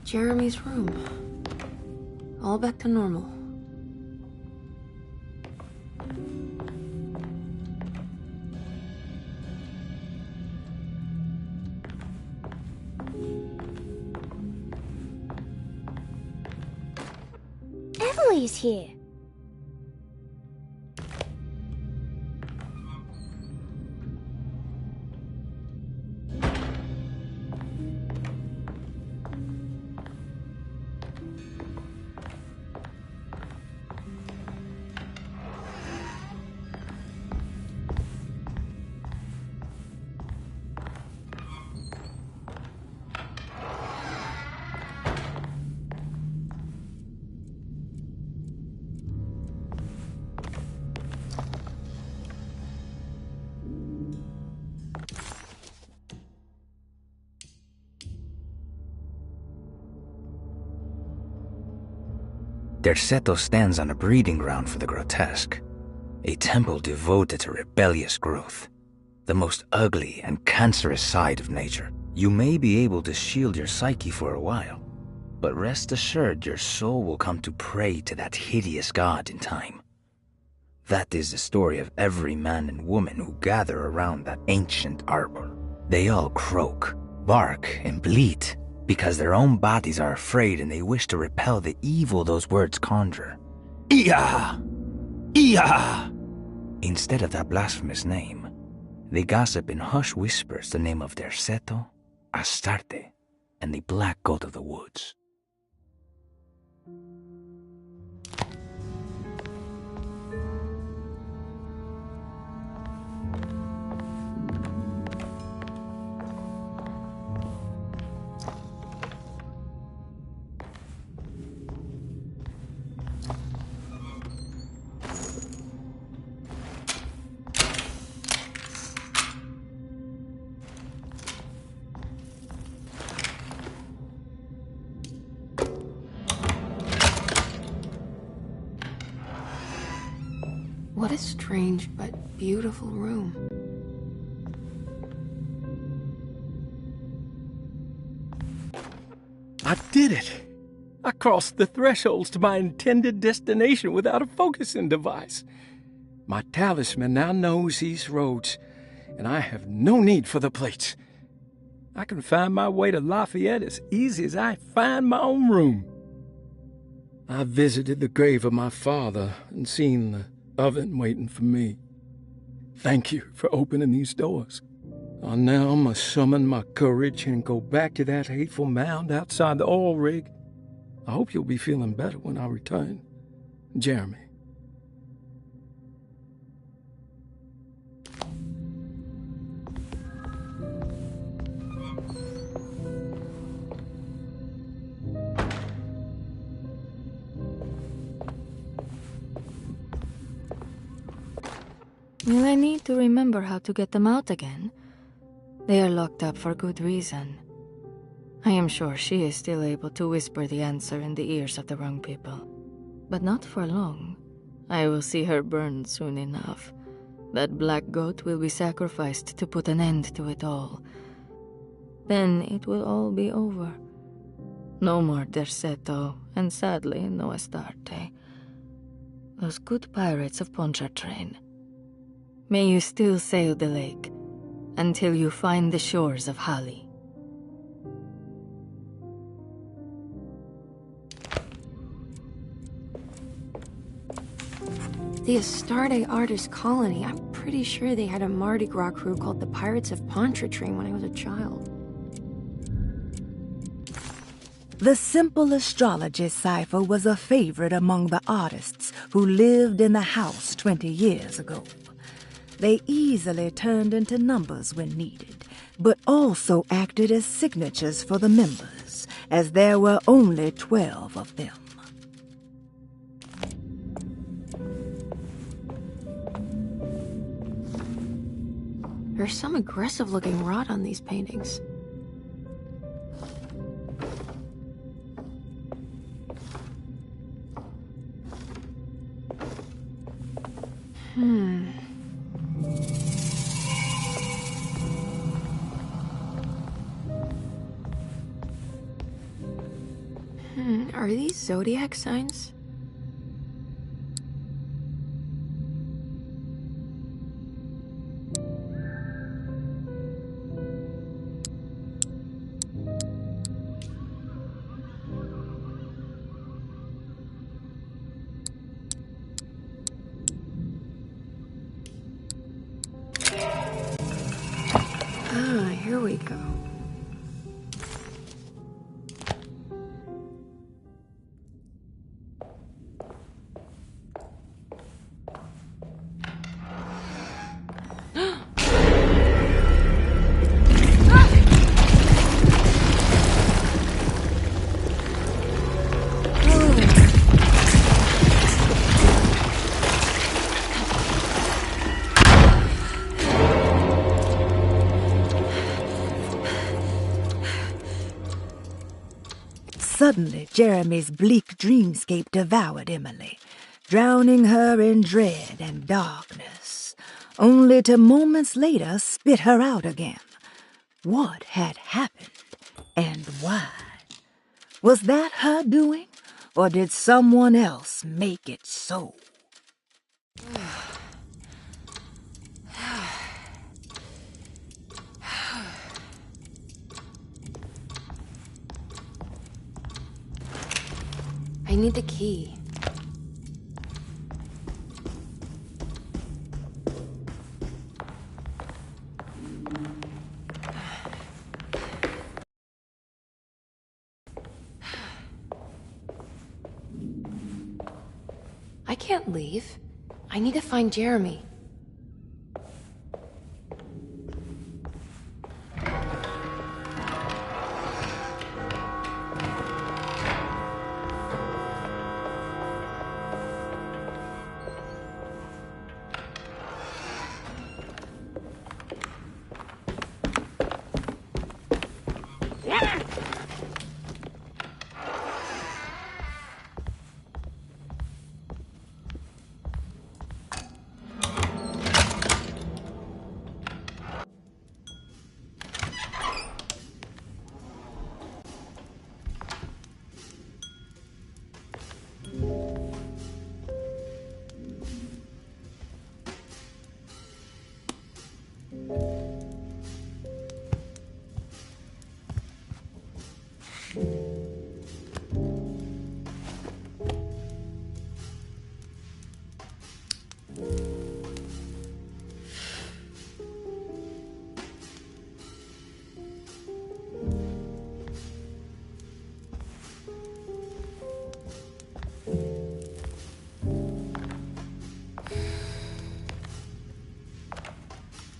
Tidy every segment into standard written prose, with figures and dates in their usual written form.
Jeremy's room. All back to normal. Emily's here. Derceto stands on a breeding ground for the grotesque, a temple devoted to rebellious growth, the most ugly and cancerous side of nature. You may be able to shield your psyche for a while, but rest assured your soul will come to pray to that hideous god in time. That is the story of every man and woman who gather around that ancient arbor. They all croak, bark, and bleat, because their own bodies are afraid and they wish to repel the evil those words conjure. Iya! Iya! Instead of that blasphemous name, they gossip in hushed whispers the name of Derceto, Astarte, and the Black Goat of the Woods. What a strange but beautiful room. I did it! I crossed the thresholds to my intended destination without a focusing device. My talisman now knows these roads, and I have no need for the plates. I can find my way to Lafayette as easy as I find my own room. I visited the grave of my father and seen the oven waiting for me. Thank you for opening these doors. I now must summon my courage and go back to that hateful mound outside the oil rig. I hope you'll be feeling better when I return. Jeremy. Will I need to remember how to get them out again? They are locked up for good reason. I am sure she is still able to whisper the answer in the ears of the wrong people. But not for long. I will see her burned soon enough. That black goat will be sacrificed to put an end to it all. Then it will all be over. No more Derceto, and sadly, no Astarte. Those good pirates of Pontchartrain. May you still sail the lake until you find the shores of Hali. The Astarte artist colony. I'm pretty sure they had a Mardi Gras crew called the Pirates of Pontchartrain when I was a child. The simple astrology cipher was a favorite among the artists who lived in the house 20 years ago. They easily turned into numbers when needed, but also acted as signatures for the members, as there were only 12 of them. There's some aggressive-looking rot on these paintings. Are these zodiac signs? Ah, here we go. Suddenly, Jeremy's bleak dreamscape devoured Emily, drowning her in dread and darkness, only to moments later spit her out again. What had happened, and why? Was that her doing, or did someone else make it so? I need the key. I can't leave. I need to find Jeremy.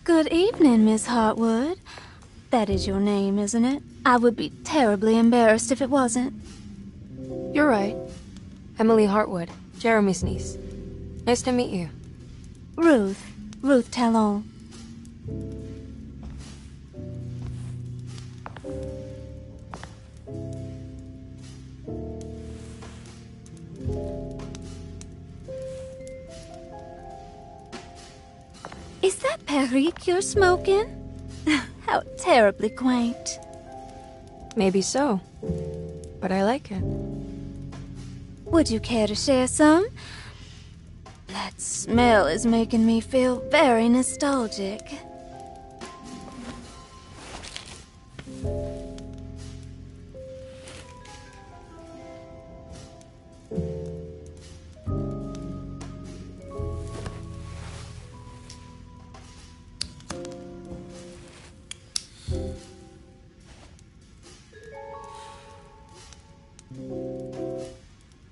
Good evening, Miss Hartwood. That is your name, isn't it? I would be terribly embarrassed if it wasn't. You're right. Emily Hartwood, Jeremy's niece. Nice to meet you. Ruth Talon. Is that Perique you're smoking? How terribly quaint. Maybe so. But I like it. Would you care to share some? That smell is making me feel very nostalgic.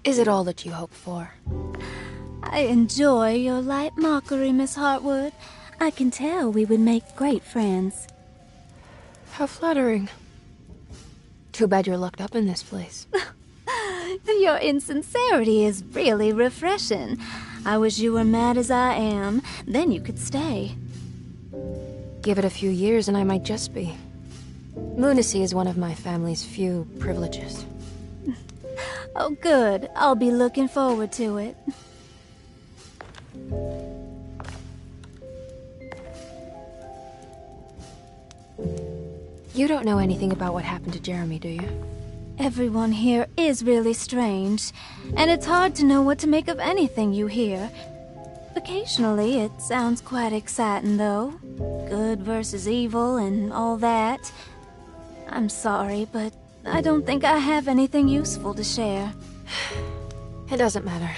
Is it all that you hope for? I enjoy your light mockery, Miss Hartwood. I can tell we would make great friends. How flattering. Too bad you're locked up in this place. Your insincerity is really refreshing. I wish you were mad as I am. Then you could stay. Give it a few years and I might just be. Lunacy is one of my family's few privileges. Oh, good. I'll be looking forward to it. You don't know anything about what happened to Jeremy, do you? Everyone here is really strange, and it's hard to know what to make of anything you hear. Occasionally, it sounds quite exciting, though. Good versus evil and all that. I'm sorry, but I don't think I have anything useful to share. It doesn't matter.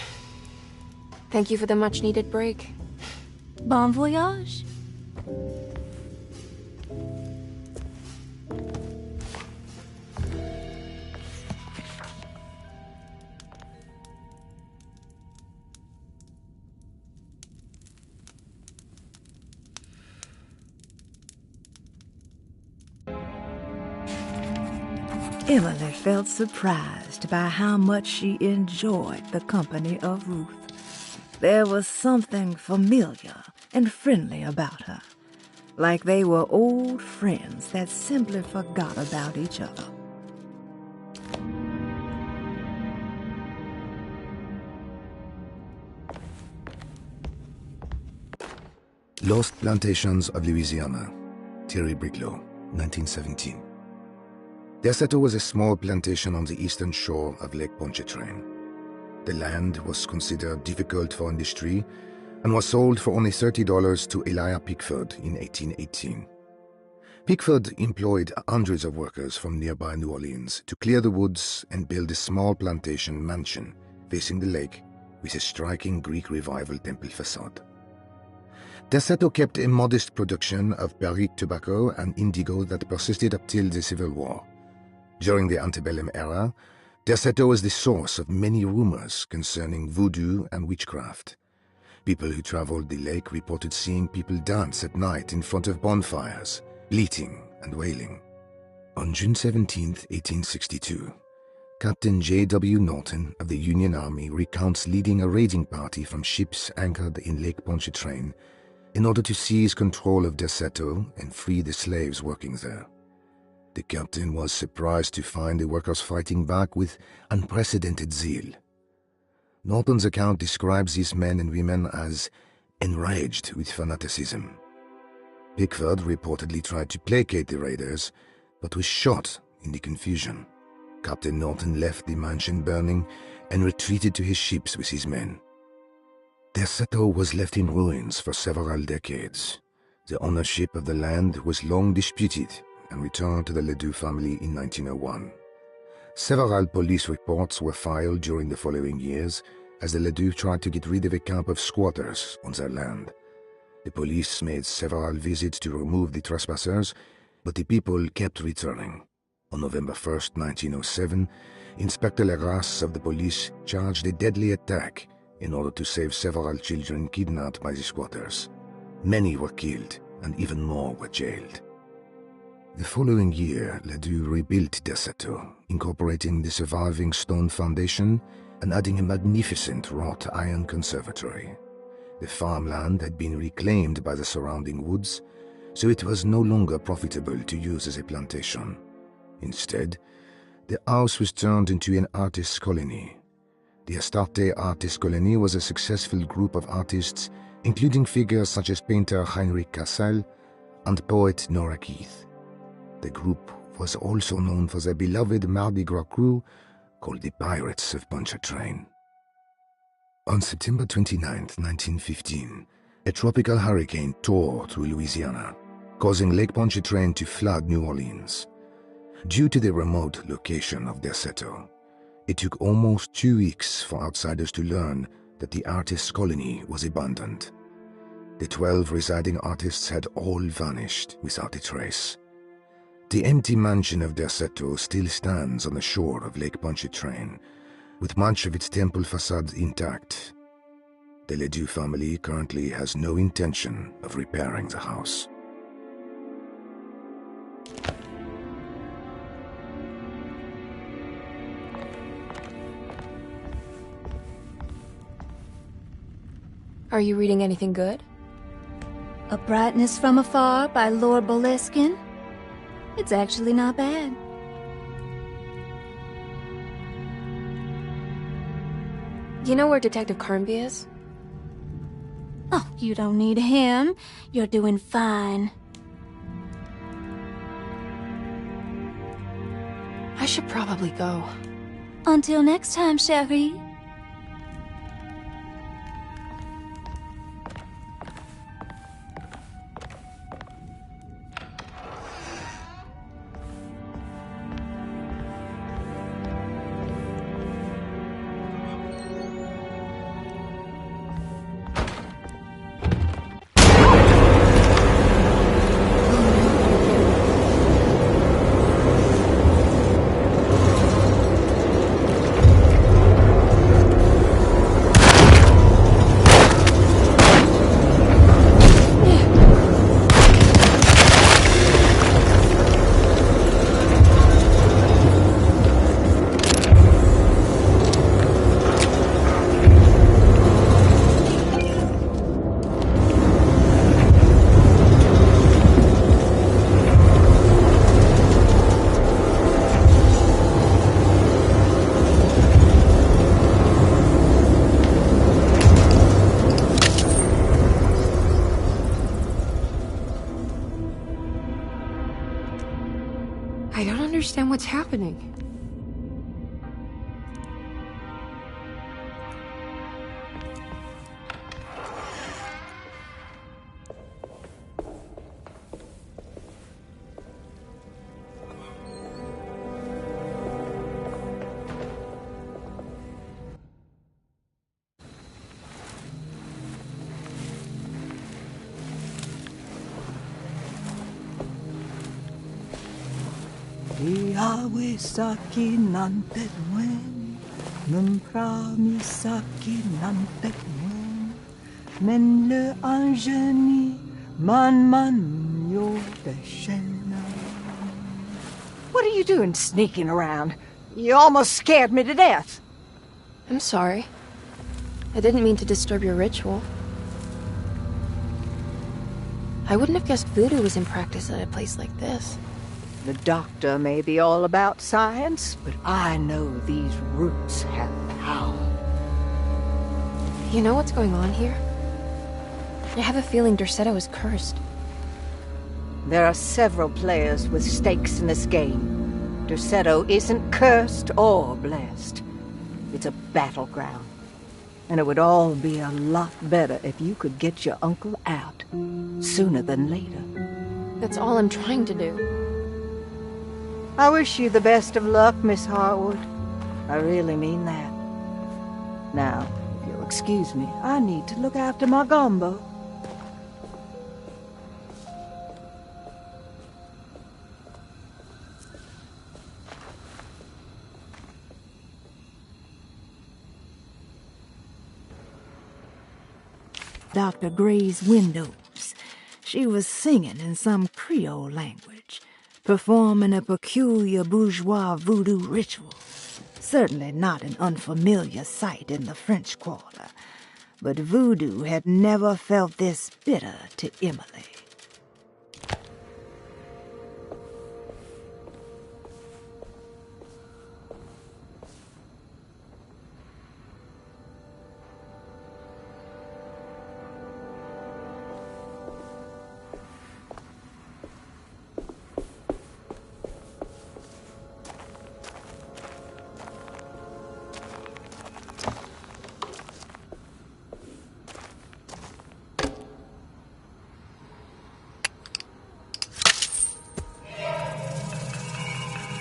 Thank you for the much-needed break. Bon voyage. Emily felt surprised by how much she enjoyed the company of Ruth. There was something familiar and friendly about her, like they were old friends that simply forgot about each other. Lost Plantations of Louisiana, Thierry Briclot, 1917. Derceto was a small plantation on the eastern shore of Lake Pontchartrain. The land was considered difficult for industry and was sold for only $30 to Elijah Pickford in 1818. Pickford employed hundreds of workers from nearby New Orleans to clear the woods and build a small plantation mansion facing the lake with a striking Greek Revival temple facade. Derceto kept a modest production of barrique tobacco and indigo that persisted up till the Civil War. During the antebellum era, Derceto was the source of many rumors concerning voodoo and witchcraft. People who traveled the lake reported seeing people dance at night in front of bonfires, bleating and wailing. On June 17, 1862, Captain J.W. Norton of the Union Army recounts leading a raiding party from ships anchored in Lake Pontchartrain in order to seize control of Derceto and free the slaves working there. The captain was surprised to find the workers fighting back with unprecedented zeal. Norton's account describes these men and women as enraged with fanaticism. Pickford reportedly tried to placate the raiders, but was shot in the confusion. Captain Norton left the mansion burning and retreated to his ships with his men. Derceto was left in ruins for several decades. The ownership of the land was long disputed and returned to the Ledoux family in 1901. Several police reports were filed during the following years as the Ledoux tried to get rid of a camp of squatters on their land. The police made several visits to remove the trespassers, but the people kept returning. On November 1, 1907, Inspector Legras of the police charged a deadly attack in order to save several children kidnapped by the squatters. Many were killed, and even more were jailed. The following year, Ledoux rebuilt Derceto, incorporating the surviving stone foundation and adding a magnificent wrought iron conservatory. The farmland had been reclaimed by the surrounding woods, so it was no longer profitable to use as a plantation. Instead, the house was turned into an artist's colony. The Astarte Artist Colony was a successful group of artists, including figures such as painter Heinrich Cassel and poet Nora Keith. The group was also known for their beloved Mardi Gras crew called the Pirates of Pontchartrain. On September 29, 1915, a tropical hurricane tore through Louisiana, causing Lake Pontchartrain to flood New Orleans. Due to the remote location of Derceto, it took almost 2 weeks for outsiders to learn that the artists' colony was abandoned. The 12 residing artists had all vanished without a trace. The empty mansion of Derceto still stands on the shore of Lake Pontchartrain, with much of its temple facade intact. The Ledoux family currently has no intention of repairing the house. Are you reading anything good? A Brightness from Afar by Lord Boleskine. It's actually not bad. You know where Detective Carnby is? Oh, you don't need him. You're doing fine. I should probably go. Until next time, chérie. I don't understand what's happening. Yahweh-saki nantet wen, Mumprami-saki nantet wen, Men le anjeni, man yo deshena. What are you doing sneaking around? You almost scared me to death. I'm sorry. I didn't mean to disturb your ritual. I wouldn't have guessed voodoo was in practice at a place like this. The doctor may be all about science, but I know these roots have power. You know what's going on here? I have a feeling Derceto is cursed. There are several players with stakes in this game. Derceto isn't cursed or blessed. It's a battleground. And it would all be a lot better if you could get your uncle out sooner than later. That's all I'm trying to do. I wish you the best of luck, Miss Harwood. I really mean that. Now, if you'll excuse me, I need to look after my gumbo. Dr. Gray's windows. She was singing in some Creole language, performing a peculiar bourgeois voodoo ritual. Certainly not an unfamiliar sight in the French Quarter, but voodoo had never felt this bitter to Emily.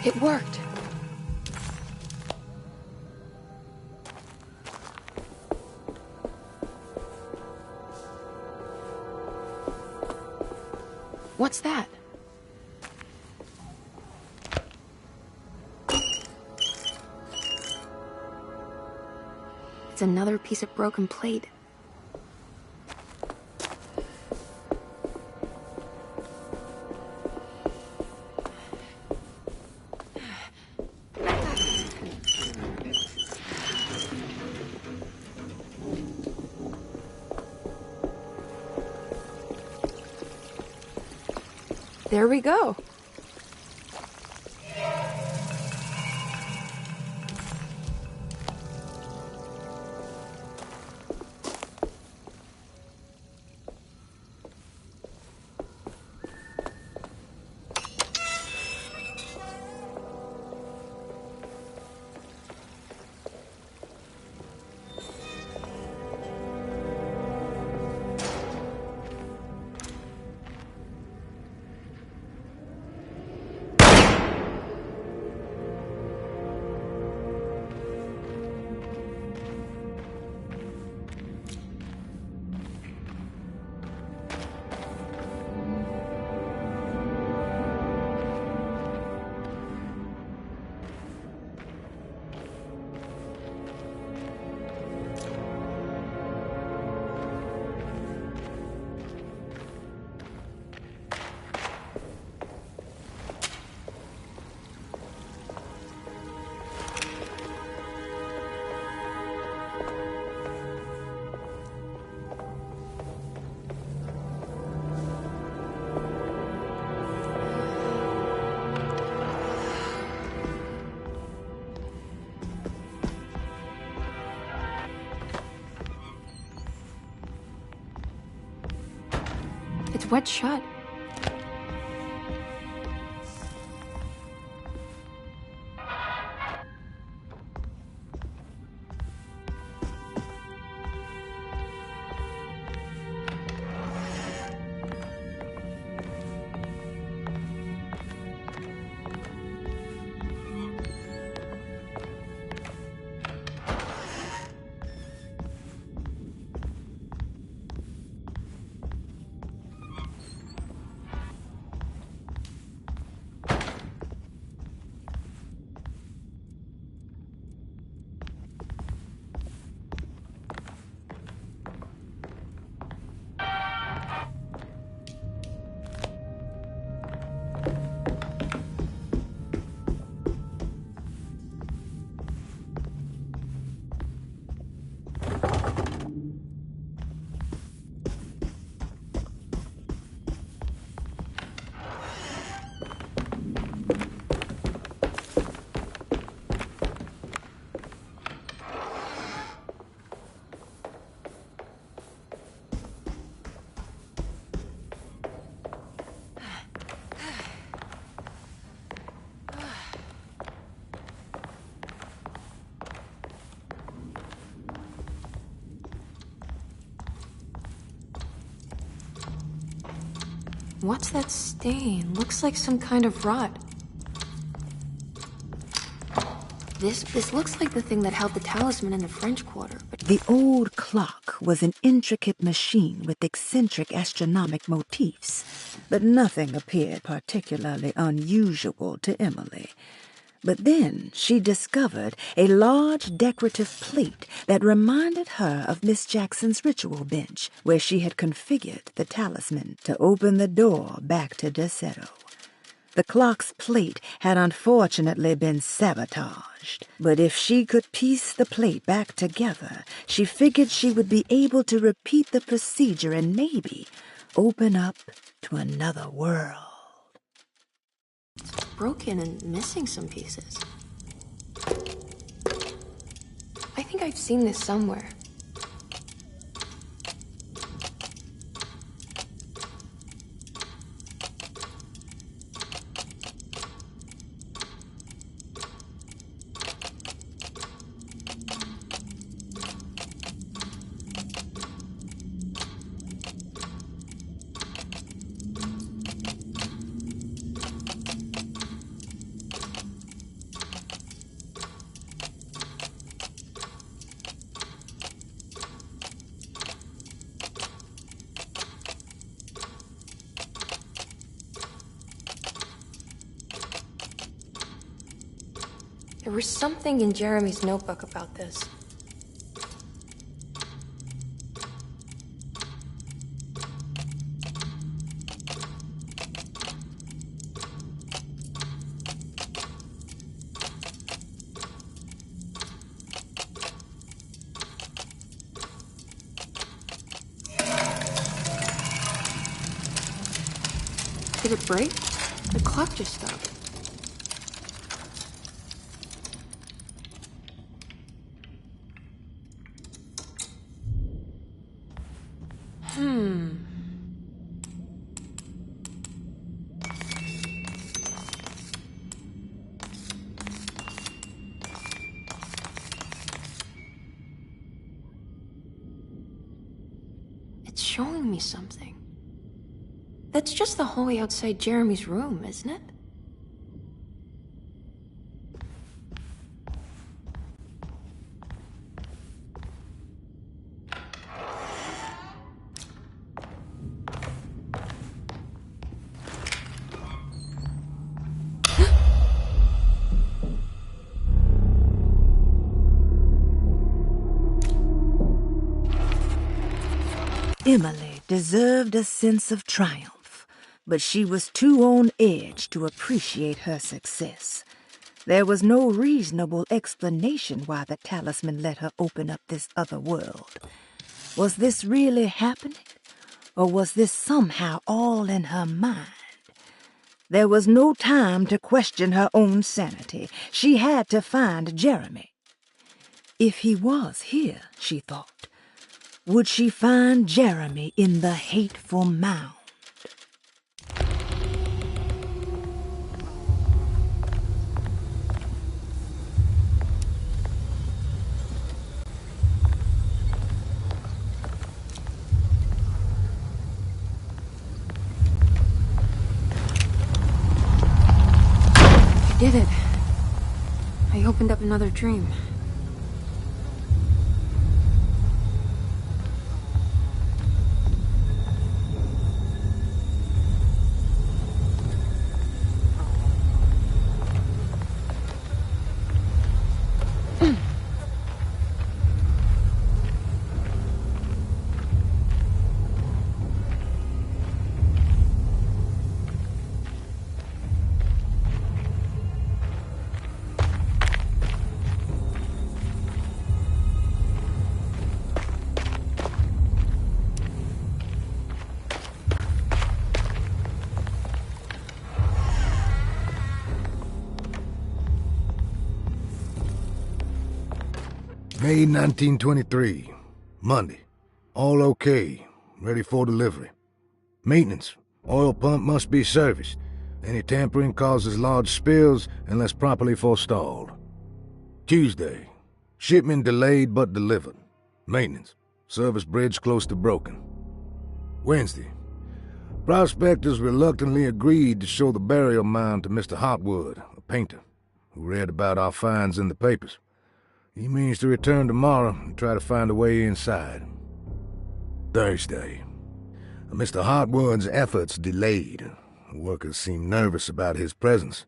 It worked. What's that? It's another piece of broken plate. There we go. It's wet shut. What's that stain? Looks like some kind of rot. This looks like the thing that held the talisman in the French Quarter, but The old clock was an intricate machine with eccentric astronomic motifs, but nothing appeared particularly unusual to Emily. But then she discovered a large decorative plate that reminded her of Miss Jackson's ritual bench, where she had configured the talisman to open the door back to Deseto. The clock's plate had unfortunately been sabotaged, but if she could piece the plate back together, she figured she would be able to repeat the procedure and maybe open up to another world. broken and missing some pieces. I think I've seen this somewhere. There was something in Jeremy's notebook about this. Did it break? The clock just stopped. It's showing me something. That's just the hallway outside Jeremy's room, isn't it? Emily deserved a sense of triumph, but she was too on edge to appreciate her success. There was no reasonable explanation why the talisman let her open up this other world. Was this really happening? Or was this somehow all in her mind? There was no time to question her own sanity. She had to find Jeremy. If he was here, she thought, would she find Jeremy in the hateful mound? did it. I opened up another dream. May 1923, Monday. All okay, ready for delivery. Maintenance. Oil pump must be serviced. Any tampering causes large spills unless properly forestalled. Tuesday. Shipment delayed but delivered. Maintenance. Service bridge close to broken. Wednesday. Prospectors reluctantly agreed to show the burial mound to Mr. Hotwood, a painter, who read about our finds in the papers. He means to return tomorrow and try to find a way inside. Thursday. Mr. Hotwood's efforts delayed. The workers seemed nervous about his presence.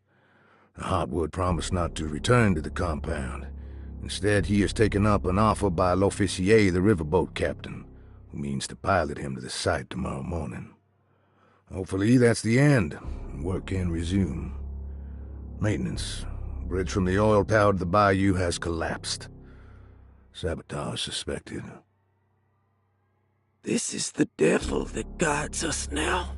Hotwood promised not to return to the compound. Instead, he has taken up an offer by L'Officier, the riverboat captain, who means to pilot him to the site tomorrow morning. Hopefully that's the end, and work can resume. Maintenance. Bridge from the oil tower to the bayou has collapsed. Sabotage suspected. This is the devil that guides us now.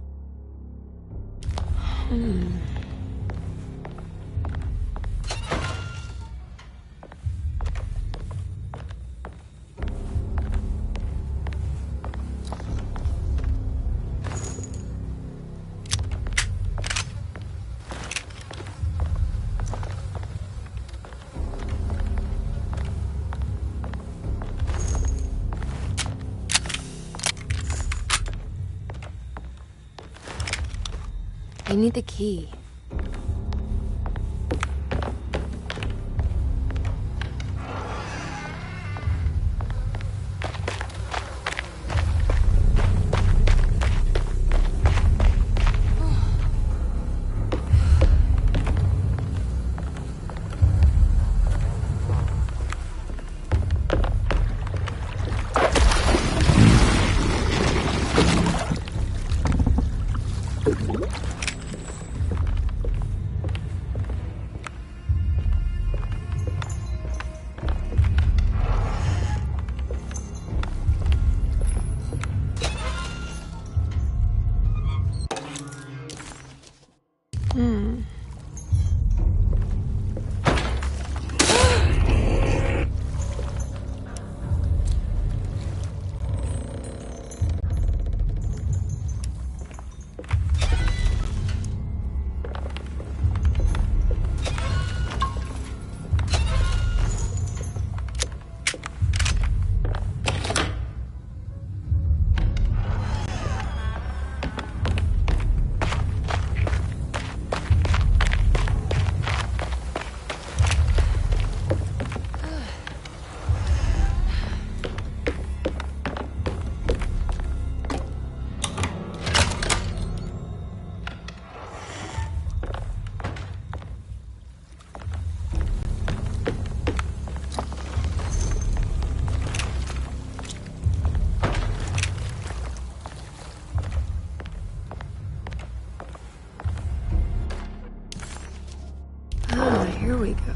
I need the key. Here we go.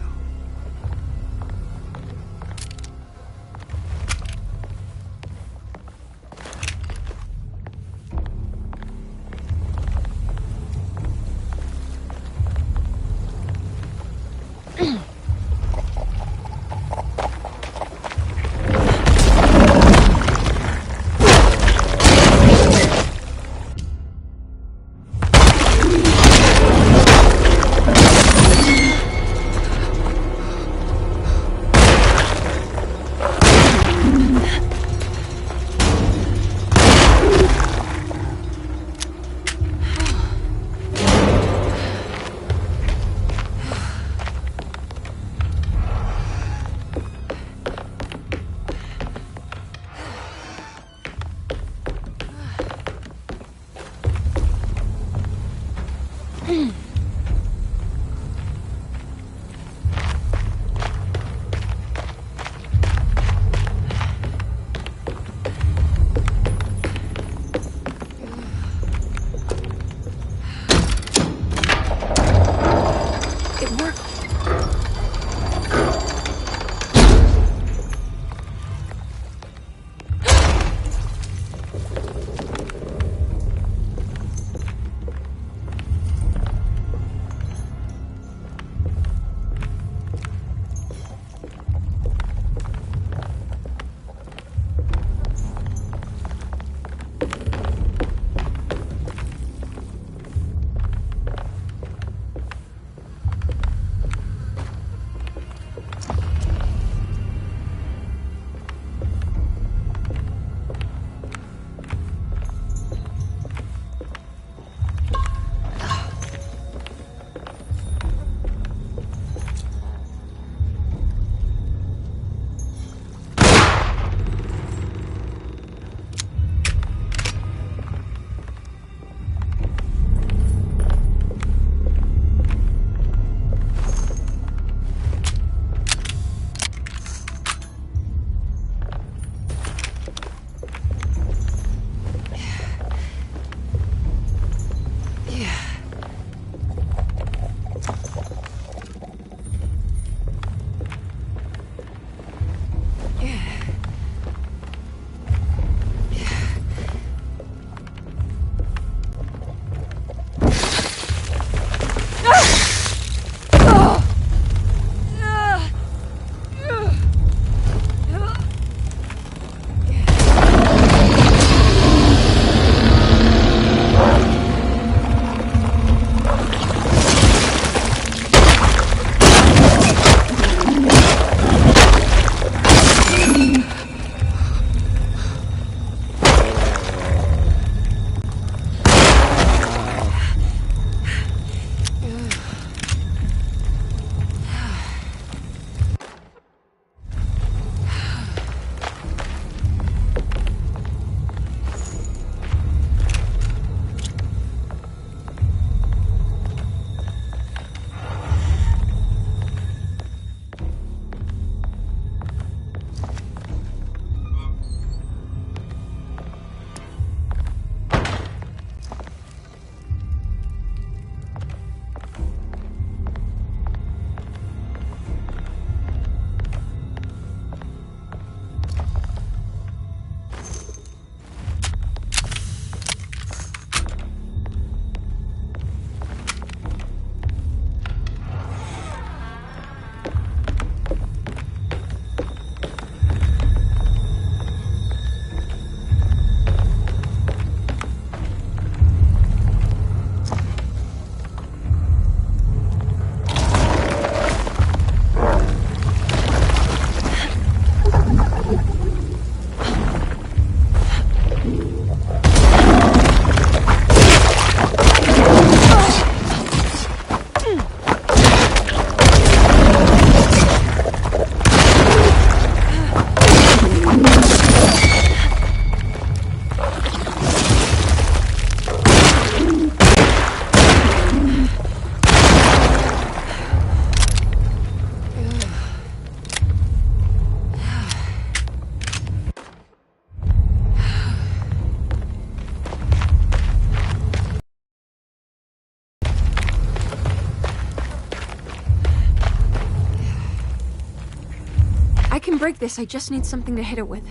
can break this, I just need something to hit it with.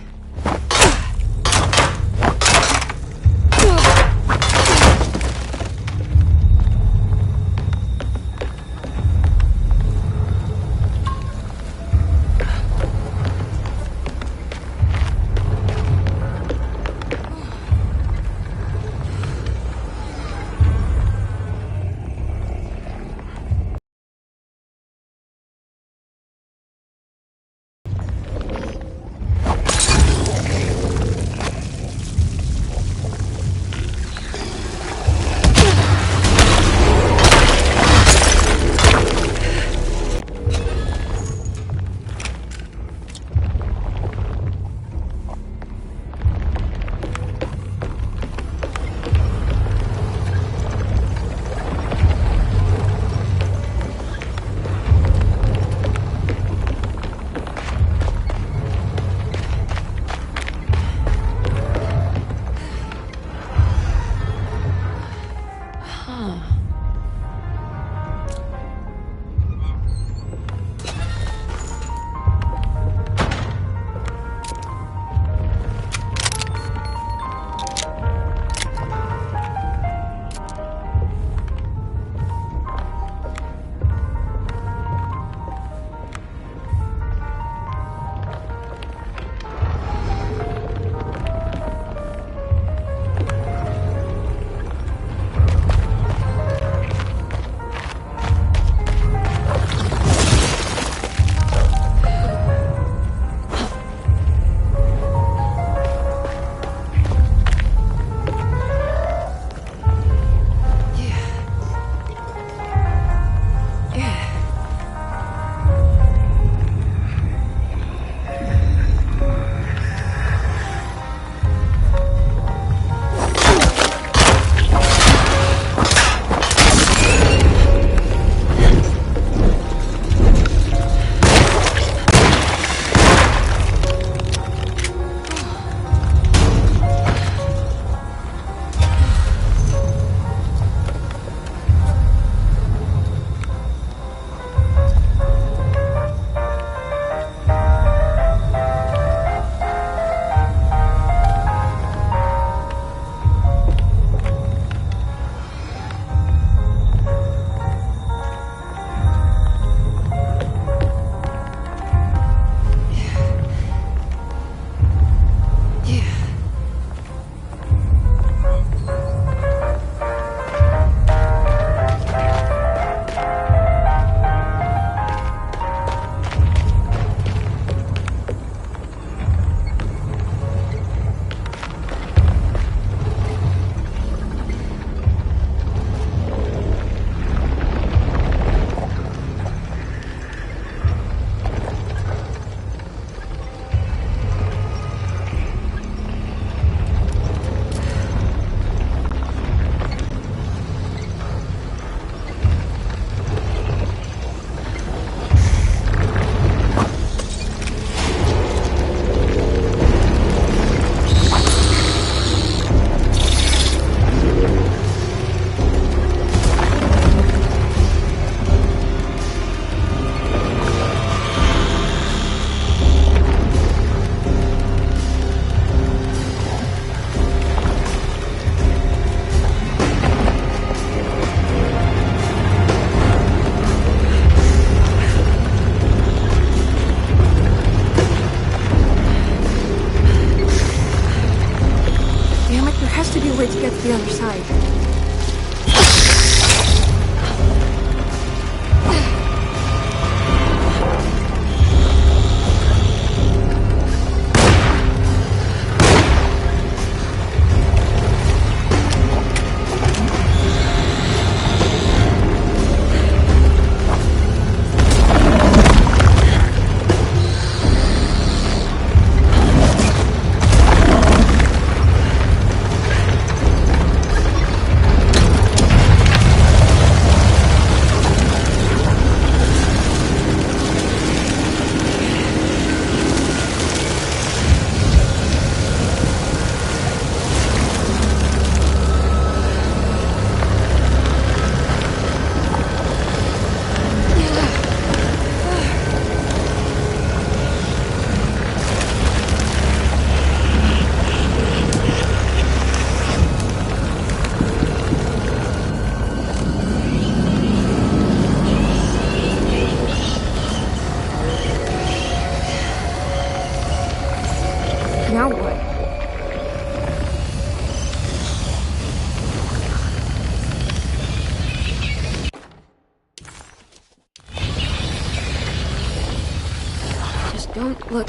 Don't look.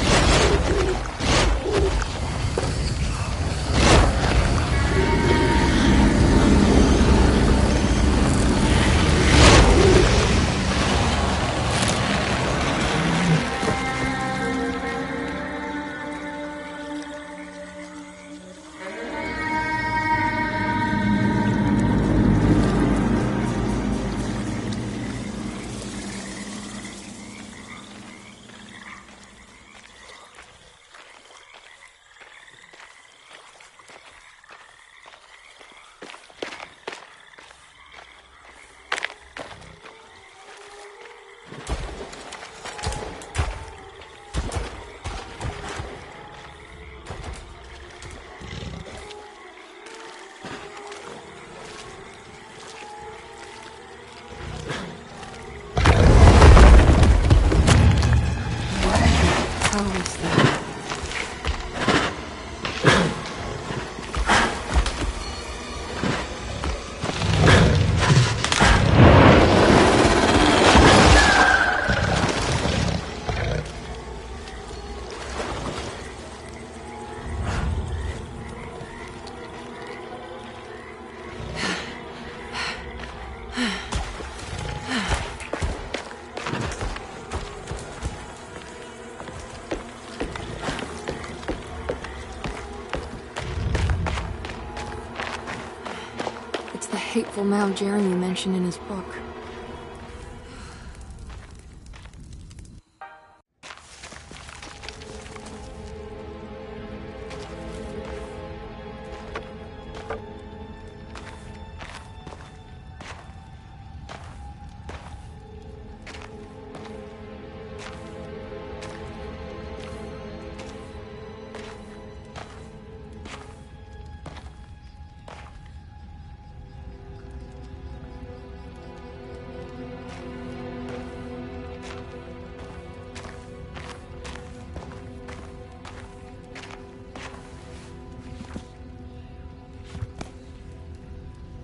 Hateful mound Jeremy mentioned in his book.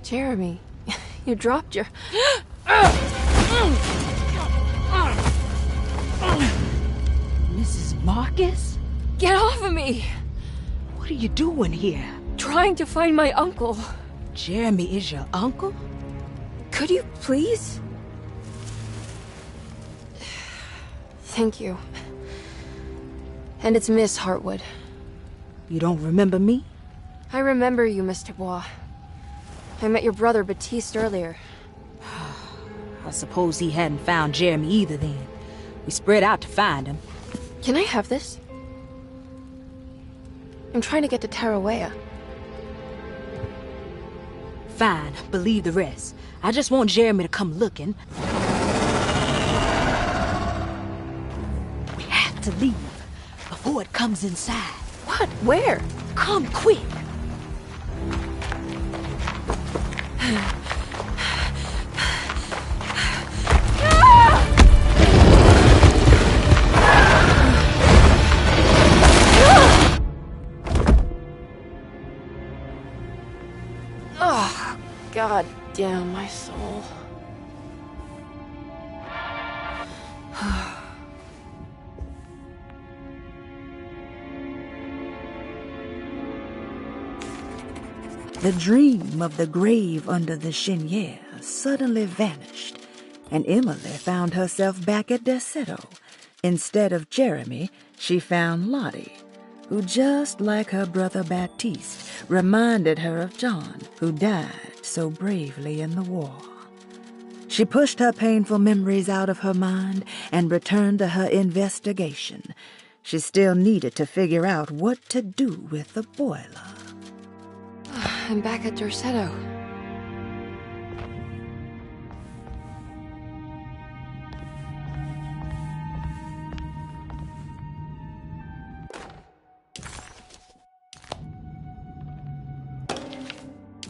Jeremy, you dropped your... Mrs. Marcus? Get off of me! What are you doing here? Trying to find my uncle. Jeremy is your uncle? Could you please? Thank you. And it's Miss Hartwood. You don't remember me? I remember you, Mr. Bois. I met your brother Baptiste earlier. I suppose he hadn't found Jeremy either then. We spread out to find him. Can I have this? I'm trying to get to Tarawea. Fine, believe the rest. I just want Jeremy to come looking. We have to leave before it comes inside. What? Where? Come quick! Oh, God damn my soul. The dream of the grave under the cheniere suddenly vanished, and Emily found herself back at Derceto. Instead of Jeremy, she found Lottie, who, just like her brother Baptiste, reminded her of John, who died so bravely in the war. She pushed her painful memories out of her mind and returned to her investigation. She still needed to figure out what to do with the boiler. I'm back at Derceto.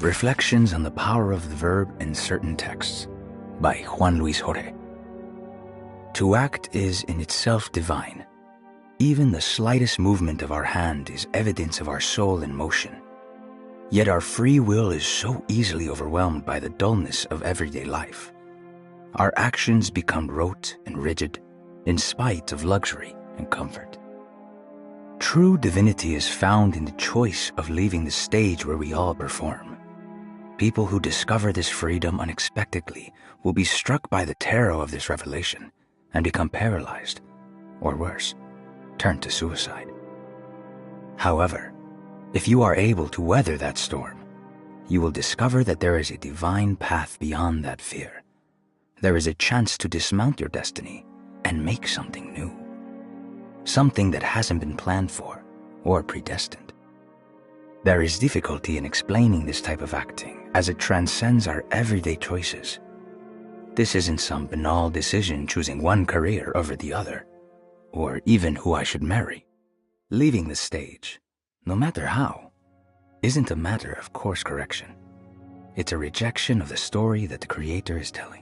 Reflections on the Power of the Verb in Certain Texts by Juan Luis Jorge. To act is in itself divine. Even the slightest movement of our hand is evidence of our soul in motion. Yet our free will is so easily overwhelmed by the dullness of everyday life. Our actions become rote and rigid, in spite of luxury and comfort. True divinity is found in the choice of leaving the stage where we all perform. People who discover this freedom unexpectedly will be struck by the terror of this revelation and become paralyzed, or worse, turn to suicide. However, if you are able to weather that storm, you will discover that there is a divine path beyond that fear. There is a chance to dismount your destiny and make something new. Something that hasn't been planned for or predestined. There is difficulty in explaining this type of acting as it transcends our everyday choices. This isn't some banal decision choosing one career over the other, or even who I should marry. Leaving the stage, no matter how, isn't a matter of course correction. It's a rejection of the story that the Creator is telling.